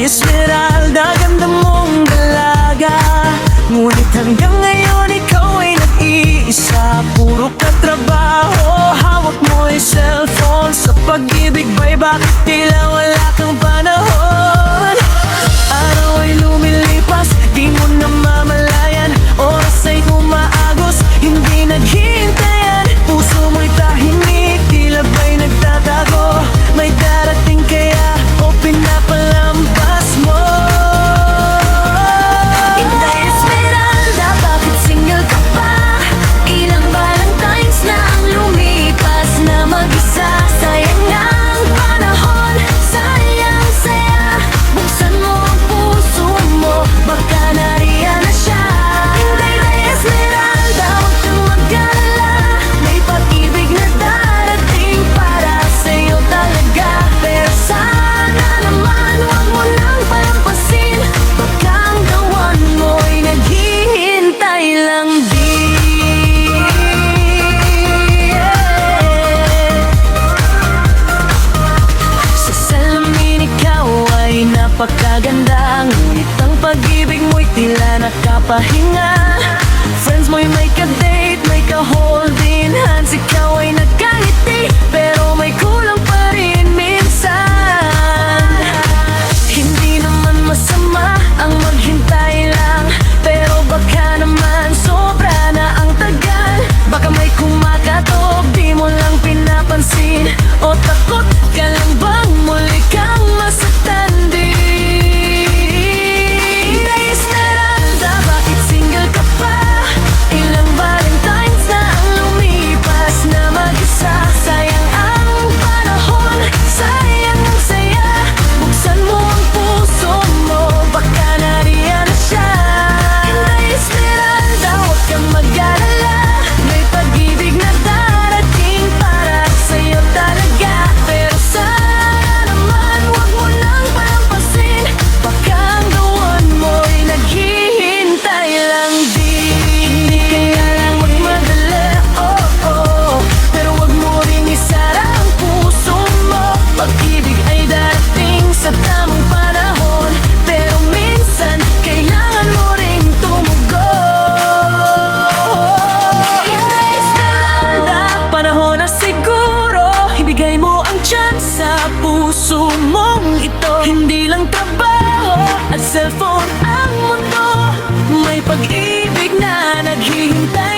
Esmeralda, ganda mong dalaga, ngunit hanggang ngayon ikaw ay nag-iisa. Puro katrabaho, hawak mo'y cellphone. Sa pag-ibig ba'y bakit tila wala kang panahon? Araw ay lumilipas, di mo namamalayan. Oras ay umaagos, hindi naghihintayan. Puso mo'y tahimik, tila ba'y nagtatago. May darating kaya o pinapalampas mo? Inday Esmeralda, bakit single ka pa? Ilang Valentines na ang lumipas na mag-isa. Sayang ang panahon, sayang saya. Buksan mo ang puso mo, baka nariyan na siya. Inday Esmeralda, huwag kang mag-alala. May pag-ibig na darating para sa'yo talaga. Pero sana naman huwag mo nang palampasin, baka ang gawan mo'y naghihintay lang din. Sa salamin ikaw ay napakaganda, ngunit ang pag-ibig mo'y tila nakapahinga. Friends mo'y may ka-date, may ka-holding hands. Ikaw ay nagkangiti, pero may kulang pa rin minsan. Hindi naman masama ang maghintay lang, pero baka naman sobra na ang tagal. Baka may kumakatok, di mo lang pinapansin. O takot ka lang bang muli kang masaktan din? Inday Esmeralda, bakit single ka pa? Ilang Valentines na ang lumipas na mag-isa. Sayang ang panahon, sayang ang saya. Buksan mo ang puso mo, baka nariyan na siya. Inday Esmeralda, huwag kang mag-alala. May pag-ibig na darating para sa'yo talaga. Pero sana naman huwag mo nang palampasin, baka ang gawan mo'y naghihintay lang din. Hindi kaya lang magmadali, oh oh, pero huwag mo ring isara ang puso mo. Pag-ibig ay darating sa tamang panahon, pero minsan kailangan mo ring tumugon. Inday Esmeralda, panahon na siguro, ibigay mo ang chance sa puso mong ito. Hindi lang trabaho at cellphone ang mundo, may pag-ibig na naghihintay